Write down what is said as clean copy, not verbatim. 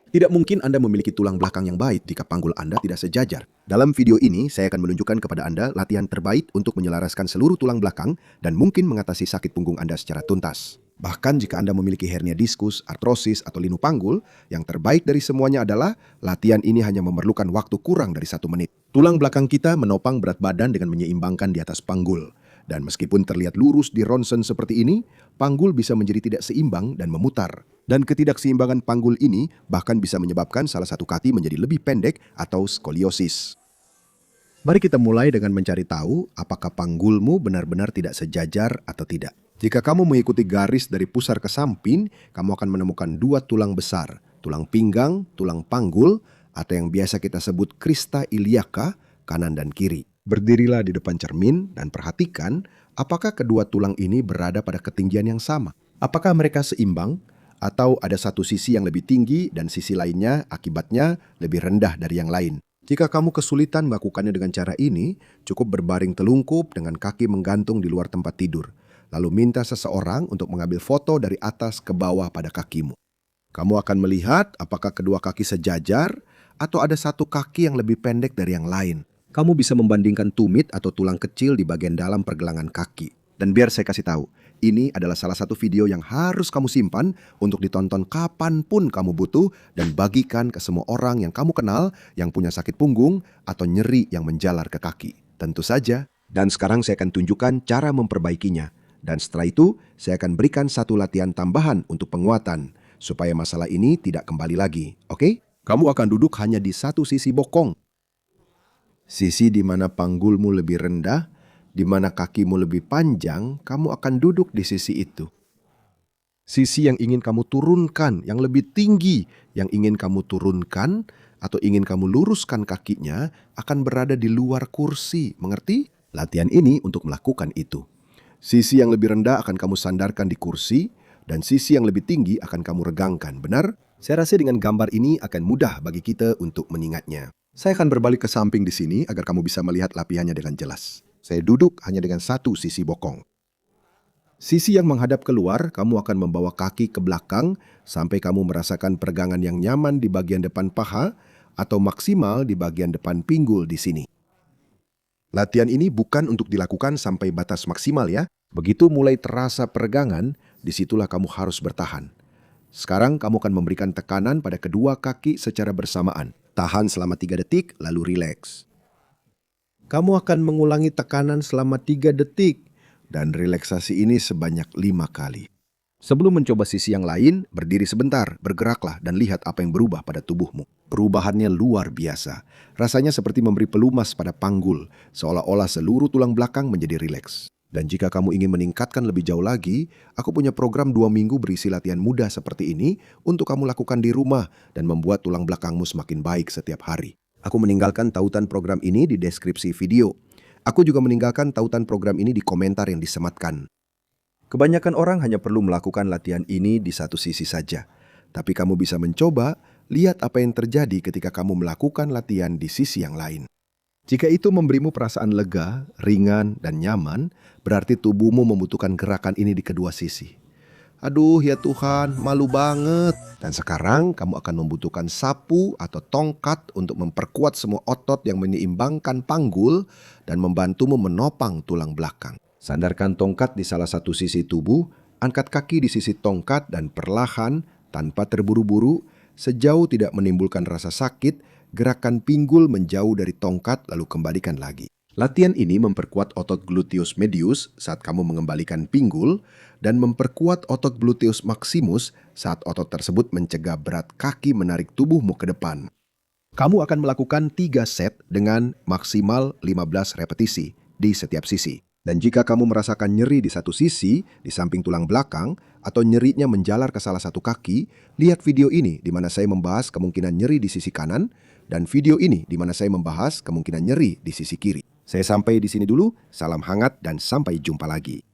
Tidak mungkin Anda memiliki tulang belakang yang baik jika panggul Anda tidak sejajar. Dalam video ini, saya akan menunjukkan kepada Anda latihan terbaik untuk menyelaraskan seluruh tulang belakang dan mungkin mengatasi sakit punggung Anda secara tuntas. Bahkan jika Anda memiliki hernia diskus, artrosis, atau linu panggul, yang terbaik dari semuanya adalah latihan ini hanya memerlukan waktu kurang dari 1 menit. Tulang belakang kita menopang berat badan dengan menyeimbangkan di atas panggul. Dan meskipun terlihat lurus di ronsen seperti ini, panggul bisa menjadi tidak seimbang dan memutar. Dan ketidakseimbangan panggul ini bahkan bisa menyebabkan salah satu kaki menjadi lebih pendek atau skoliosis. Mari kita mulai dengan mencari tahu apakah panggulmu benar-benar tidak sejajar atau tidak. Jika kamu mengikuti garis dari pusar ke samping, kamu akan menemukan 2 tulang besar, tulang pinggang, tulang panggul, atau yang biasa kita sebut crista iliaca, kanan dan kiri. Berdirilah di depan cermin dan perhatikan apakah kedua tulang ini berada pada ketinggian yang sama. Apakah mereka seimbang atau ada satu sisi yang lebih tinggi dan sisi lainnya akibatnya lebih rendah dari yang lain. Jika kamu kesulitan melakukannya dengan cara ini, cukup berbaring telungkup dengan kaki menggantung di luar tempat tidur. Lalu minta seseorang untuk mengambil foto dari atas ke bawah pada kakimu. Kamu akan melihat apakah kedua kaki sejajar atau ada satu kaki yang lebih pendek dari yang lain. Kamu bisa membandingkan tumit atau tulang kecil di bagian dalam pergelangan kaki. Dan biar saya kasih tahu, ini adalah salah satu video yang harus kamu simpan untuk ditonton kapanpun kamu butuh dan bagikan ke semua orang yang kamu kenal yang punya sakit punggung atau nyeri yang menjalar ke kaki. Tentu saja. Dan sekarang saya akan tunjukkan cara memperbaikinya. Dan setelah itu, saya akan berikan satu latihan tambahan untuk penguatan, supaya masalah ini tidak kembali lagi, oke? Kamu akan duduk hanya di satu sisi bokong. Sisi di mana panggulmu lebih rendah, di mana kakimu lebih panjang, kamu akan duduk di sisi itu. Sisi yang ingin kamu turunkan, yang lebih tinggi, yang ingin kamu turunkan, atau ingin kamu luruskan kakinya, akan berada di luar kursi, mengerti? Latihan ini untuk melakukan itu. Sisi yang lebih rendah akan kamu sandarkan di kursi, dan sisi yang lebih tinggi akan kamu regangkan, benar? Saya rasa dengan gambar ini akan mudah bagi kita untuk mengingatnya. Saya akan berbalik ke samping di sini agar kamu bisa melihat latihannya dengan jelas. Saya duduk hanya dengan satu sisi bokong. Sisi yang menghadap keluar, kamu akan membawa kaki ke belakang sampai kamu merasakan peregangan yang nyaman di bagian depan paha atau maksimal di bagian depan pinggul di sini. Latihan ini bukan untuk dilakukan sampai batas maksimal ya. Begitu mulai terasa peregangan, disitulah kamu harus bertahan. Sekarang kamu akan memberikan tekanan pada kedua kaki secara bersamaan. Tahan selama 3 detik, lalu rileks. Kamu akan mengulangi tekanan selama 3 detik dan relaksasi ini sebanyak 5 kali. Sebelum mencoba sisi yang lain, berdiri sebentar, bergeraklah dan lihat apa yang berubah pada tubuhmu. Perubahannya luar biasa. Rasanya seperti memberi pelumas pada panggul, seolah-olah seluruh tulang belakang menjadi rileks. Dan jika kamu ingin meningkatkan lebih jauh lagi, aku punya program 2 minggu berisi latihan mudah seperti ini untuk kamu lakukan di rumah dan membuat tulang belakangmu semakin baik setiap hari. Aku meninggalkan tautan program ini di deskripsi video. Aku juga meninggalkan tautan program ini di komentar yang disematkan. Kebanyakan orang hanya perlu melakukan latihan ini di satu sisi saja. Tapi kamu bisa mencoba, lihat apa yang terjadi ketika kamu melakukan latihan di sisi yang lain. Jika itu memberimu perasaan lega, ringan, dan nyaman, berarti tubuhmu membutuhkan gerakan ini di kedua sisi. Aduh ya Tuhan, malu banget. Dan sekarang kamu akan membutuhkan sapu atau tongkat untuk memperkuat semua otot yang menyeimbangkan panggul dan membantumu menopang tulang belakang. Sandarkan tongkat di salah satu sisi tubuh, angkat kaki di sisi tongkat dan perlahan, tanpa terburu-buru, sejauh tidak menimbulkan rasa sakit, gerakan pinggul menjauh dari tongkat lalu kembalikan lagi. Latihan ini memperkuat otot gluteus medius saat kamu mengembalikan pinggul dan memperkuat otot gluteus maximus saat otot tersebut mencegah berat kaki menarik tubuhmu ke depan. Kamu akan melakukan 3 set dengan maksimal 15 repetisi di setiap sisi. Dan jika kamu merasakan nyeri di satu sisi, di samping tulang belakang, atau nyerinya menjalar ke salah satu kaki, lihat video ini di mana saya membahas kemungkinan nyeri di sisi kanan, dan video ini di mana saya membahas kemungkinan nyeri di sisi kiri. Saya sampai di sini dulu, salam hangat dan sampai jumpa lagi.